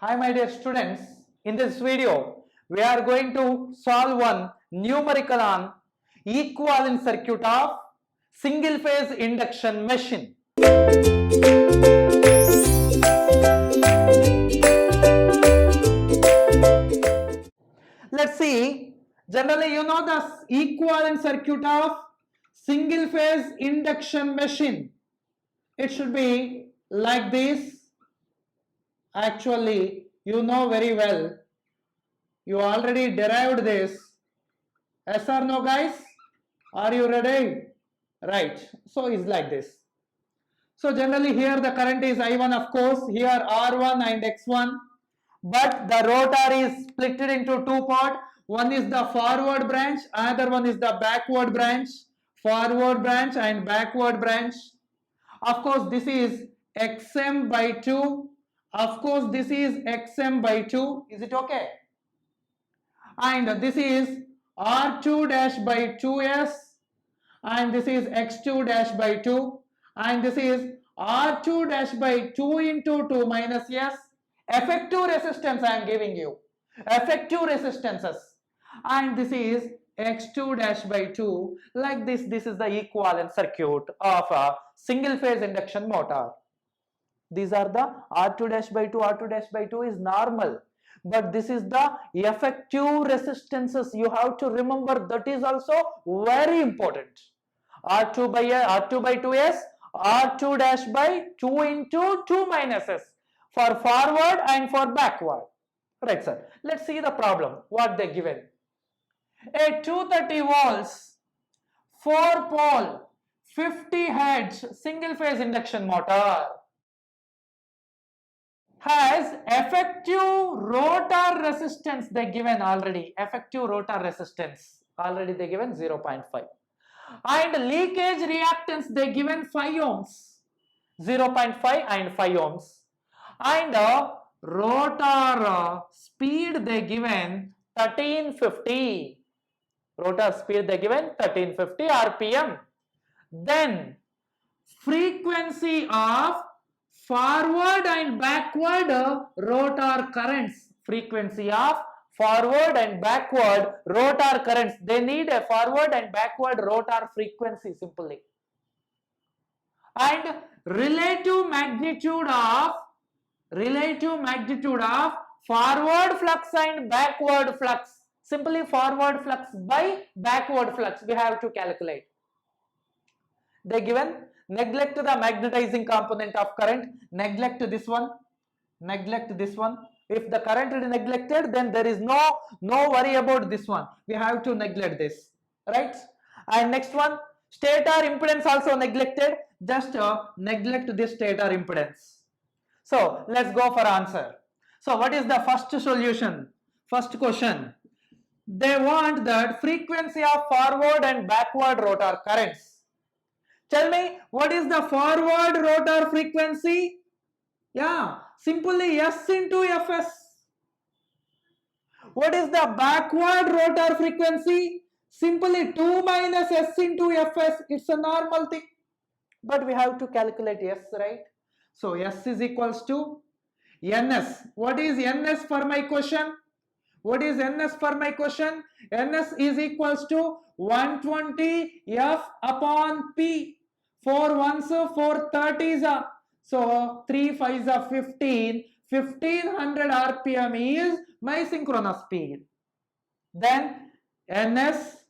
Hi my dear students, in this video we are going to solve one numerical on equivalent circuit of single phase induction machine. Let's see, generally you know the equivalent circuit of single phase induction machine. It should be like this. Actually, you know very well. You already derived this. Yes or no, guys? Are you ready? Right. So it's like this. So generally here the current is I1, of course. Here R1 and X1. But the rotor is split into two parts. One is the forward branch, another one is the backward branch. Forward branch and backward branch. Of course, this is Xm by 2. Of course, this is Xm by 2. Is it okay? And this is R2 dash by 2s. And this is X2 dash by 2. And this is R2 dash by 2 into 2 minus s. Effective resistance I am giving you. Effective resistances. And this is X2 dash by 2. Like this is the equivalent circuit of a single phase induction motor. These are the R2 dash by 2. R2 dash by 2 is normal. But this is the effective resistances. You have to remember, that is also very important. R2 by 2s, R2 dash by 2 into 2 minus s for forward and for backward. Right, sir. Let's see the problem. What they given. A 230 volts, 4 pole, 50 hertz single phase induction motor has effective rotor resistance. They given already. Effective rotor resistance already they given 0.5. And leakage reactance they given 5 ohms, 0.5 and 5 ohms. And rotor speed they given 1350. Rotor speed they given 1350 RPM. Then frequency of forward and backward rotor currents. Frequency of forward and backward rotor currents. They need a forward and backward rotor frequency simply. And relative magnitude of forward flux and backward flux. Simply forward flux by backward flux we have to calculate. They given, neglect the magnetizing component of current, neglect this one, neglect this one. If the current is neglected, then there is no worry about this one. We have to neglect this, right? And next one, stator impedance also neglected. Just neglect this stator impedance. So let's go for answer. So what is the first solution? First question. They want that frequency of forward and backward rotor currents. Tell me, what is the forward rotor frequency? Yeah, simply S into Fs. What is the backward rotor frequency? Simply 2 minus S into Fs. It's a normal thing. But we have to calculate S, right? So S is equals to Ns. What is Ns for my question? What is Ns for my question? Ns is equals to 120 F upon P. 4 ones, 4 30s. So 3 5s are 15. 1500 RPM is my synchronous speed. Then Ns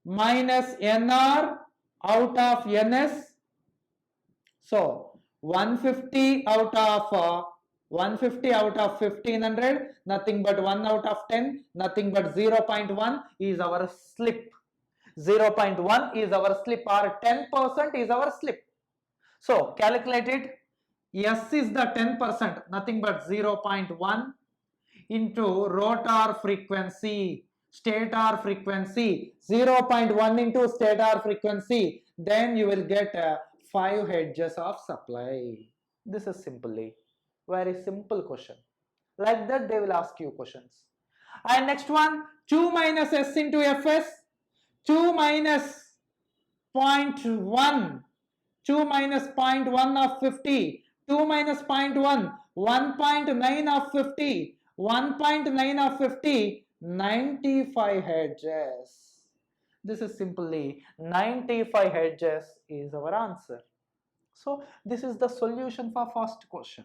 minus Nr out of Ns. So 150 out of 1500, nothing but 1 out of 10, nothing but 0.1 is our slip. 0.1 is our slip, or 10% is our slip. So calculate it. S is the 10%, nothing but 0.1 into rotor frequency, stator frequency, 0.1 into stator frequency. Then you will get 5 hedges of supply. This is simply very simple question. Like that they will ask you questions. And next one, 2 minus S into Fs. 2 minus 0.1, 2 minus 0.1 of 50, 2 minus 0.1, 1.9 of 50. 1.9 of 50, 95 hedges. This is simply 95 hedges is our answer. So this is the solution for first question.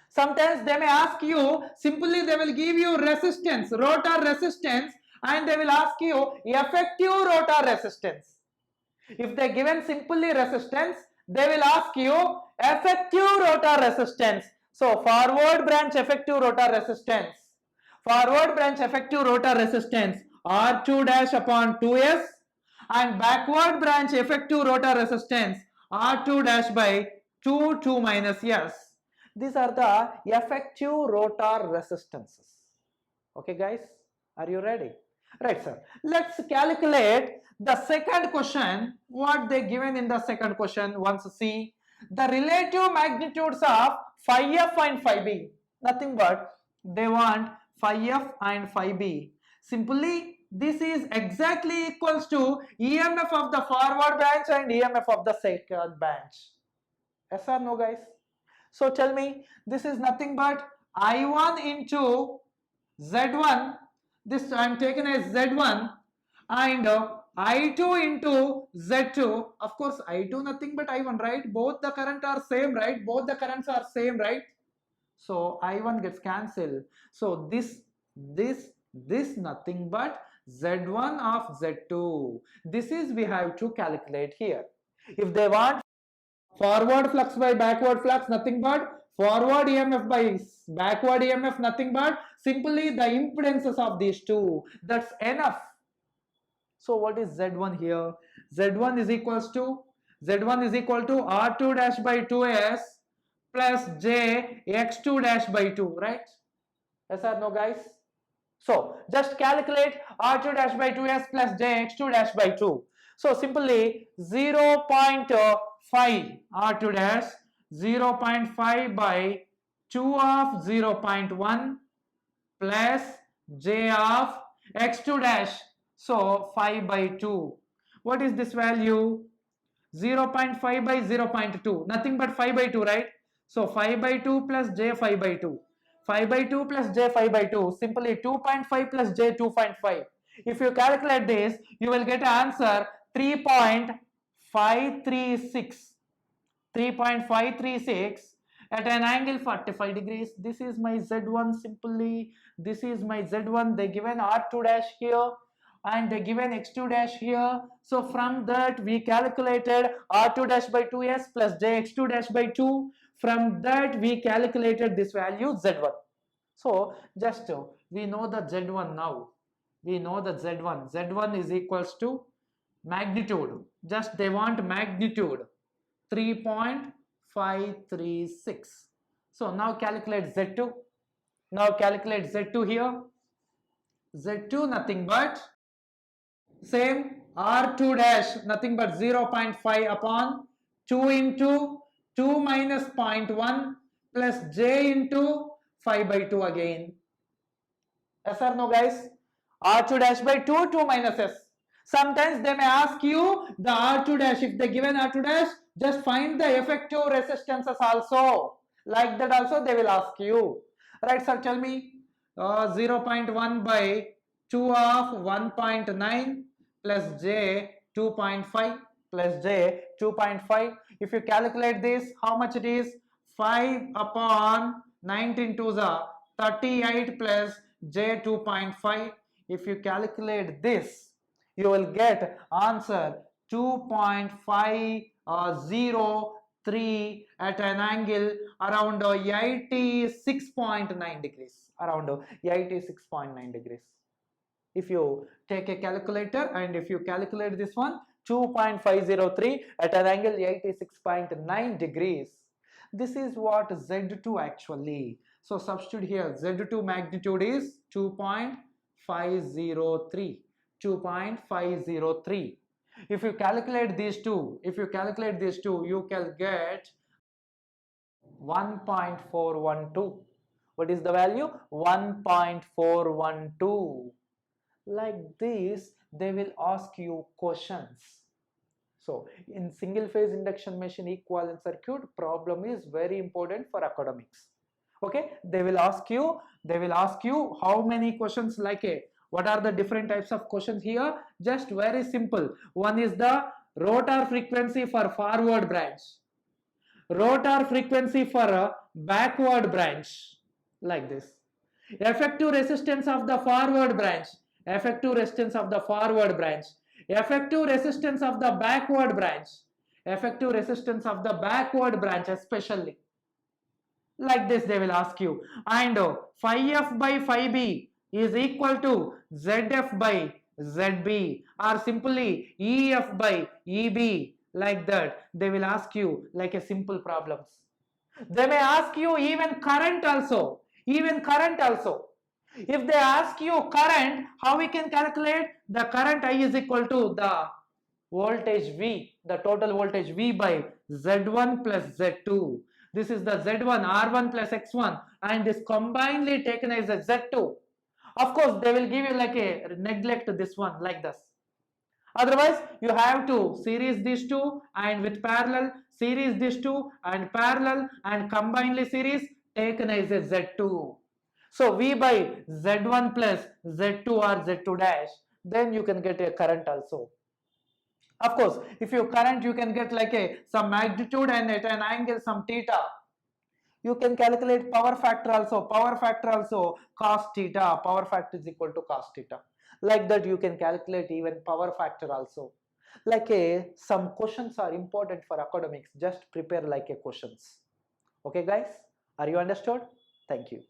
Sometimes they may ask you, simply they will give you resistance, rotor resistance, and they will ask you effective rotor resistance. If they given simply resistance, they will ask you effective rotor resistance. So forward branch effective rotor resistance. Forward branch effective rotor resistance R2 dash upon 2s, and backward branch effective rotor resistance R2 dash by 2 minus s. These are the effective rotor resistances. Okay guys, are you ready? Right sir, let's calculate the second question. What they given in the second question, once see the relative magnitudes of phi f and phi b. Nothing but they want phi f and phi b. Simply this is exactly equals to EMF of the forward branch and EMF of the second branch. Yes or no guys? So tell me, this is nothing but I1 into Z1, this I am taken as Z1, and I2 into Z2. Of course I2 nothing but I1, right? Both the current are same, right? Both the currents are same, right? So I1 gets cancelled. So this nothing but Z1 of Z2. This is we have to calculate here. If they want forward flux by backward flux, nothing but forward EMF by backward EMF, nothing but simply the impedances of these two. That's enough. So what is Z1 here? Z1 is equals to R2 dash by 2s plus j x2 dash by 2, right? Yes or no guys? So just calculate R2 dash by 2s plus j x2 dash by 2. So simply 0.5 R2 dash, 0.5 by 2 of 0.1 plus j of x2 dash, so 5 by 2. What is this value? 0.5 by 0.2, nothing but 5 by 2, right? So 5 by 2 plus j 5 by 2. 5 by 2 plus j 5 by 2, simply 2.5 plus j 2.5. If you calculate this, you will get an answer 3.536. 3.536 at an angle 45 degrees. This is my Z1 simply. This is my Z1. They given R2 dash here and they given X2 dash here. So from that we calculated R2 dash by 2s plus JX2 dash by 2. From that we calculated this value Z1. So just we know the Z1 now. We know the Z1. Z1 is equals to magnitude. Just they want magnitude 3.536. So now calculate Z2. Now calculate Z2 here. Z2 nothing but same R2 dash nothing but 0.5 upon 2 into 2 minus 0.1 plus j into 5 by 2 again. Yes or no guys? R2 dash by 2, 2 minus s. Sometimes they may ask you the R2 dash. If they given R2 dash, just find the effective resistances also. Like that also they will ask you. Right sir, tell me 0.1 by 2 of 1.9 plus j 2.5 plus j 2.5. If you calculate this, how much it is? 5 upon 19 to the 38 plus j 2.5. If you calculate this, you will get answer 2.503 at an angle around 86.9 degrees. Around 86.9 degrees. If you take a calculator and if you calculate this one, 2.503 at an angle 86.9 degrees. This is what Z2 actually. So substitute here, Z2 magnitude is 2.503. 2.503. If you calculate these two, you can get 1.412. What is the value? 1.412. Like this, they will ask you questions. So in single phase induction machine equivalent circuit, problem is very important for academics. Okay, they will ask you how many questions, like a what are the different types of questions here. Just very simple. One is the rotor frequency for forward branch, rotor frequency for a backward branch, like this. Effective resistance of the forward branch, effective resistance of the forward branch, effective resistance of the backward branch, effective resistance of the backward branch especially. Like this they will ask you. And phi f by phi b is equal to zf by zb, or simply ef by eb, like that they will ask you, like a simple problems. They may ask you even current also, if they ask you current, how we can calculate? The current I is equal to the voltage V, the total voltage V by Z1 plus Z2. This is the Z1, R1 plus X1, and this combinedly taken as a Z2. Of course, they will give you like a neglect this one, like this. Otherwise, you have to series these two and with parallel, series these two and parallel, and combinedly series taken as a Z2. So V by Z1 plus Z2 or Z2 dash, then you can get a current also. Of course, if you current, you can get like a some magnitude and at an angle some theta. You can calculate power factor also. Power factor also cos theta. Power factor is equal to cos theta. Like that you can calculate even power factor also. Like a some questions are important for academics. Just prepare like a questions. Okay guys, are you understood? Thank you.